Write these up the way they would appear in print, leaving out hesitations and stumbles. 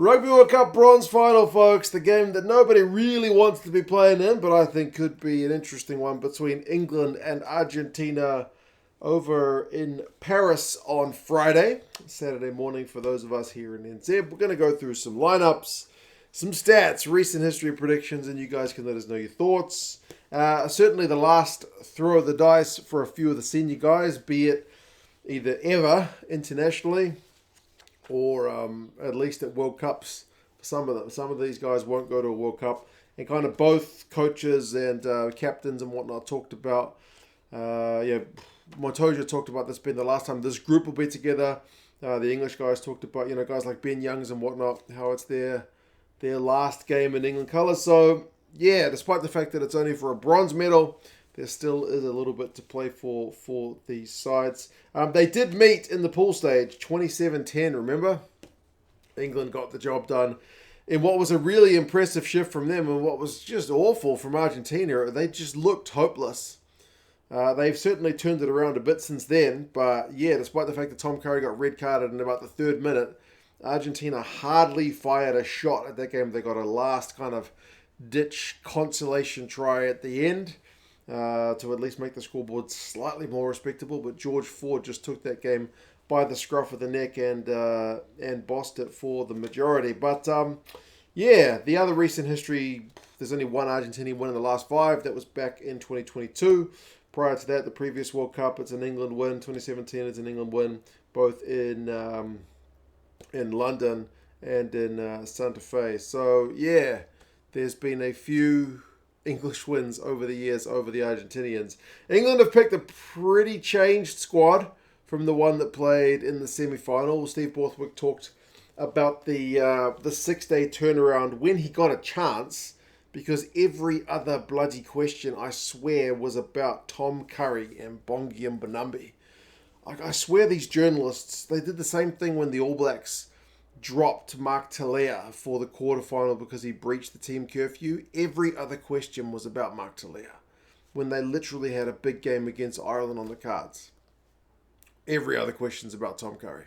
Rugby World Cup bronze final, folks. The game that nobody really wants to be playing in, but I think could be an interesting one between England and Argentina over in Paris on Friday, Saturday morning for those of us here in NZ. We're going to go through some lineups, some stats, recent history predictions, and you guys can let us know your thoughts. Certainly the last throw of the dice for a few of the senior guys, be it either ever internationally or at least at World Cups. Some of them. Some of these guys won't go to a World Cup. And kind of both coaches and captains and whatnot talked about, Itoje talked about this being the last time this group will be together. The English guys talked about, guys like Ben Youngs and whatnot, how it's their last game in England colours. So, yeah, despite the fact that it's only for a bronze medal, there still is a little bit to play for these sides. They did meet in the pool stage, 27-10, remember? England got the job done in what was a really impressive shift from them and what was just awful from Argentina. They just looked hopeless. They've certainly turned it around a bit since then, but yeah, despite the fact that Tom Curry got red carded in about the third minute, Argentina hardly fired a shot at that game. They got a last kind of ditch consolation try at the end to at least make the scoreboard slightly more respectable, but George Ford just took that game by the scruff of the neck and bossed it for the majority. But the other recent history, there's only one Argentinian win in the last five. That was back in 2022. Prior to that, the previous World Cup, it's an England win. 2017, it's an England win, both in London and in Santa Fe. So, yeah, there's been a few English wins over the years over the Argentinians. England have picked a pretty changed squad from the one that played in the semi-final. Steve Borthwick talked about the 6-day turnaround when he got a chance, because every other bloody question, I swear, was about Tom Curry and Bongi and Benumbi. I swear these journalists, they did the same thing when the All Blacks dropped Mark Talea for the quarterfinal because he breached the team curfew. Every other question was about Mark Talea when they literally had a big game against Ireland on the cards. Every other question's about Tom Curry.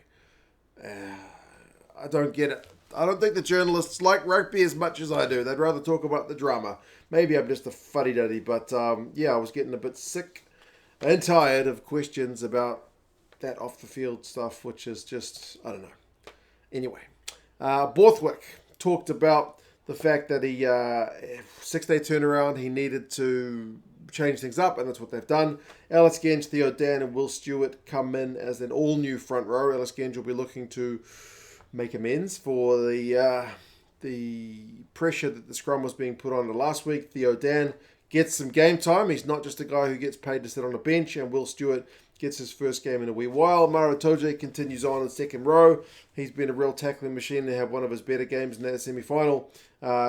I don't get it. I don't think the journalists like rugby as much as I do. They'd rather talk about the drama. Maybe I'm just a fuddy-duddy, but I was getting a bit sick and tired of questions about that off-the-field stuff, which is just, I don't know. Anyway, Borthwick talked about the fact that he, 6-day turnaround, he needed to change things up, and that's what they've done. Ellis, Genge, Theo, Dan, and Will Stewart come in as an all-new front row. Ellis Genge will be looking to make amends for the pressure that the scrum was being put on last week. Theo Dan gets some game time. He's not just a guy who gets paid to sit on a bench, and Will Stewart gets his first game in a wee while. Maro Itoje continues on in second row. He's been a real tackling machine. They have one of his better games in that semi-final.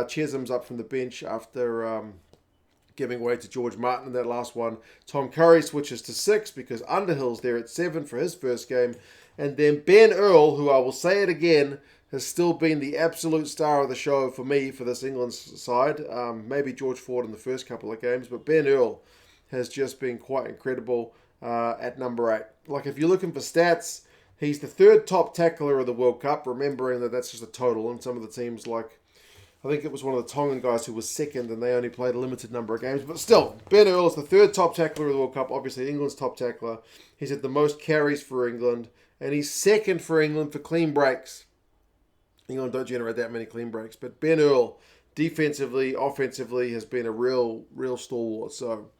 Chessum's up from the bench after giving way to George Martin in that last one. Tom Curry switches to 6 because Underhill's there at 7 for his first game. And then Ben Earl, who I will say it again, has still been the absolute star of the show for me for this England side. Maybe George Ford in the first couple of games, but Ben Earl has just been quite incredible at number 8. Like, if you're looking for stats, he's the third top tackler of the World Cup, remembering that that's just a total. And some of the teams, like, I think it was one of the Tongan guys who was second and they only played a limited number of games. But still, Ben Earl is the third top tackler of the World Cup, obviously England's top tackler. He's had the most carries for England, and he's second for England for clean breaks. England don't generate that many clean breaks, but Ben Earl, defensively, offensively, has been a real stalwart. So,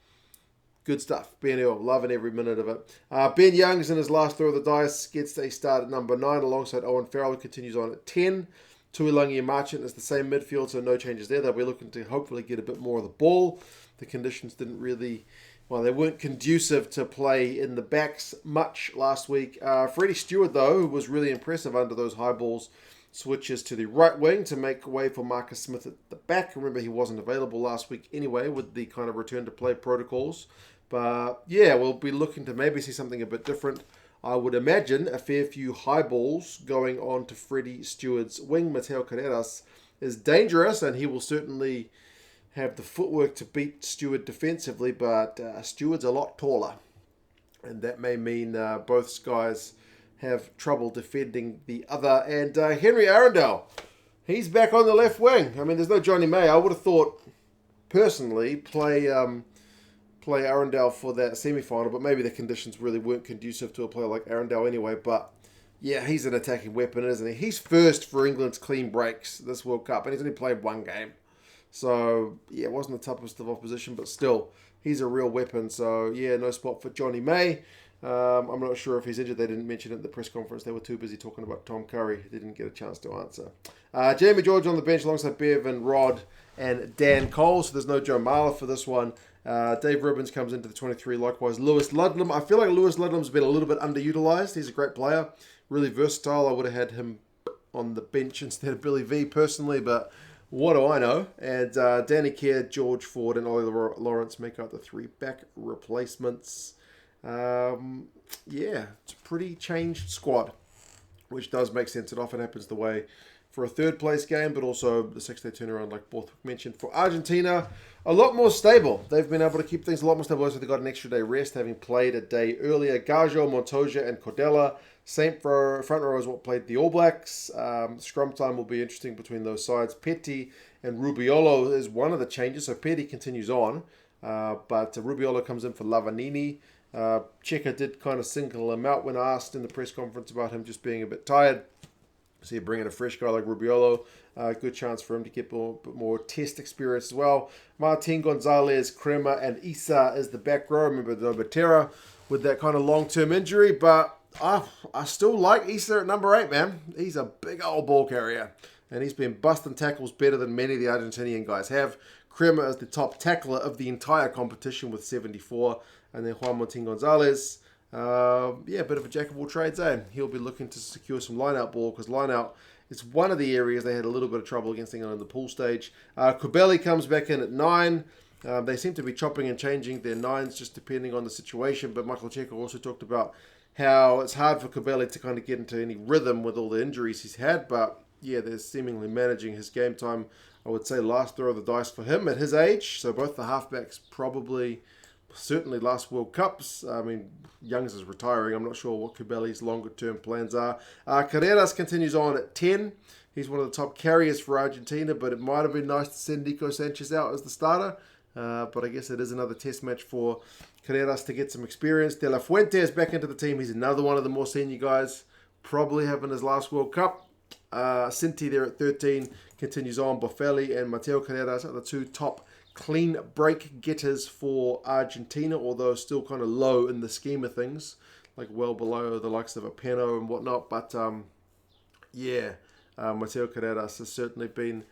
good stuff. Ben Earl, loving every minute of it. Ben Youngs in his last throw of the dice gets a start at number 9 alongside Owen. Farrell, who continues on at 10. Tuilagi and Marchant is the same midfield, so no changes there. They'll be looking to hopefully get a bit more of the ball. The conditions didn't really, they weren't conducive to play in the backs much last week. Freddie Steward, though, who was really impressive under those high balls, switches to the right wing to make way for Marcus Smith at the back. Remember, he wasn't available last week anyway with the kind of return to play protocols. But yeah, we'll be looking to maybe see something a bit different. I would imagine a fair few high balls going on to Freddie Steward's wing. Mateo Carreras is dangerous, and he will certainly have the footwork to beat Steward defensively, but Steward's a lot taller, and that may mean both guys have trouble defending the other. And Henry Arundell, He's back on the left wing. I mean, there's no Johnny May. I would have thought, personally, play Arundell for that semi-final, but maybe the conditions really weren't conducive to a player like Arundell anyway. But yeah, he's an attacking weapon, isn't he? He's first for England's clean breaks this World Cup, and he's only played one game. So yeah, it wasn't the toughest of opposition, but still, he's a real weapon. So yeah, no spot for Johnny May. I'm not sure if he's injured. They didn't mention it at the press conference. They were too busy talking about Tom Curry. They didn't get a chance to answer. Jamie George on the bench alongside Bevan, Rod, and Dan Cole. So there's no Joe Marler for this one. Dave Ribbans comes into the 23. Likewise, Lewis Ludlam. I feel like Lewis Ludlam's been a little bit underutilized. He's a great player. Really versatile. I would have had him on the bench instead of Billy V personally, but what do I know? And Danny Kerr, George Ford, and Ollie Lawrence make up the 3 back replacements. Yeah, it's a pretty changed squad, which does make sense. It often happens the way for a third place game, but also the 6-day turnaround, like Borthwick mentioned. For Argentina, a lot more stable. They've been able to keep things a lot more stable, so they got an extra day rest, having played a day earlier. Gajo, Montoya, and Cordella. Same for front row as what played the All Blacks. Scrum time will be interesting between those sides. Petty and Rubiolo is one of the changes, so Petty continues on, but Rubiolo comes in for Lavanini. Checker did kind of single him out when asked in the press conference about him just being a bit tired. So you bring in a fresh guy like Rubiolo. Good chance for him to get a bit more test experience as well. Martin, Gonzalez, Crema, and Isa is the back row. Remember the Nobatera with that kind of long-term injury, but I still like Isa at number 8, man. He's a big old ball carrier, and he's been busting tackles better than many of the Argentinian guys have. Crema is the top tackler of the entire competition with 74, and then Juan Martin Gonzalez. A bit of a jack of all trades, eh? He'll be looking to secure some line-out ball, because line-out is one of the areas they had a little bit of trouble against England in the pool stage. Kubeli comes back in at 9. They seem to be chopping and changing their 9s just depending on the situation, but Michael Checker also talked about how it's hard for Kubeli to kind of get into any rhythm with all the injuries he's had, but yeah, they're seemingly managing his game time. I would say last throw of the dice for him at his age, so both the halfbacks probably... certainly last World Cups. I mean, Youngs is retiring. I'm not sure what Kubeli's longer-term plans are. Carreras continues on at 10. He's one of the top carriers for Argentina, but it might have been nice to send Nico Sanchez out as the starter. But I guess it is another test match for Carreras to get some experience. De La Fuente is back into the team. He's another one of the more senior guys, probably having his last World Cup. Cinti there at 13 continues on. Boffelli and Mateo Carreras are the 2 top clean break getters for Argentina, although still kind of low in the scheme of things, like well below the likes of a Peno and whatnot. But Mateo Carreras has certainly been...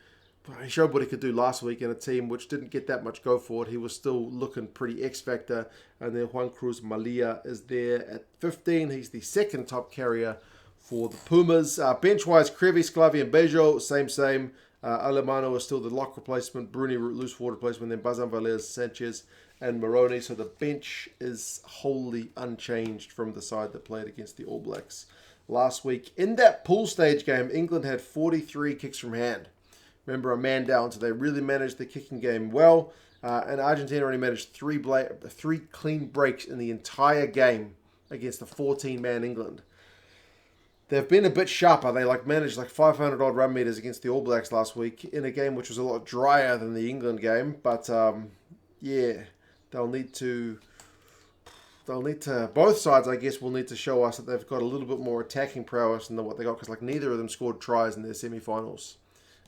He showed what he could do last week in a team which didn't get that much go for it. He was still looking pretty X-Factor. And then Juan Cruz Mallia is there at 15. He's the 2nd top carrier for the Pumas. Bench-wise, Crevi, Sclavi, and Bejo, same. Emiliano is still the lock replacement. Bruni, loose forward replacement. Then Bazan, Valles, Sanchez, and Moroni. So the bench is wholly unchanged from the side that played against the All Blacks last week. In that pool stage game, England had 43 kicks from hand. Remember, a man down, so they really managed the kicking game well. And Argentina only managed 3 clean breaks in the entire game against a 14-man England. They've been a bit sharper. They managed 500-odd run meters against the All Blacks last week in a game which was a lot drier than the England game. But, they'll need to... Both sides, I guess, will need to show us that they've got a little bit more attacking prowess than what they got, because neither of them scored tries in their semi-finals.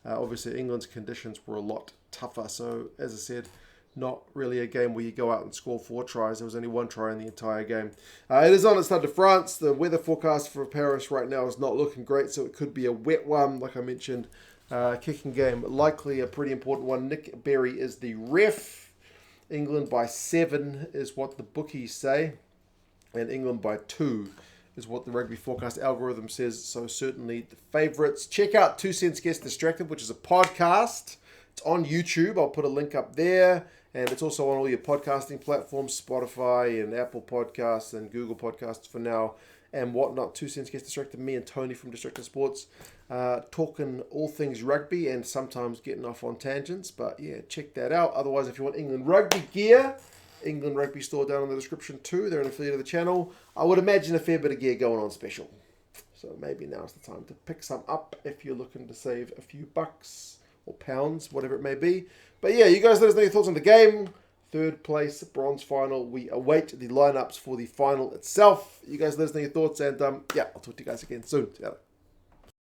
Obviously, England's conditions were a lot tougher. So, as I said, not really a game where you go out and score 4 tries. There was only 1 try in the entire game. It is on its Stade de France. The weather forecast for Paris right now is not looking great, so it could be a wet one, like I mentioned. Kicking game, likely a pretty important one. Nick Berry is the ref. England by 7 is what the bookies say. And England by 2 is what the rugby forecast algorithm says. So certainly the favourites. Check out 2 Cents Gets Distracted, which is a podcast. It's on YouTube. I'll put a link up there. And it's also on all your podcasting platforms, Spotify and Apple Podcasts and Google Podcasts for now and whatnot. 2 Cents Gets Distracted. Me and Tony from Distracted Sports talking all things rugby and sometimes getting off on tangents. But yeah, check that out. Otherwise, if you want England rugby gear, England Rugby Store down in the description too. They're an affiliate of the channel. I would imagine a fair bit of gear going on special. So maybe now's the time to pick some up if you're looking to save a few bucks or pounds, whatever it may be. But yeah, you guys let us know your thoughts on the game. Third place, bronze final. We await the lineups for the final itself. You guys let us know your thoughts, and yeah, I'll talk to you guys again soon. Together.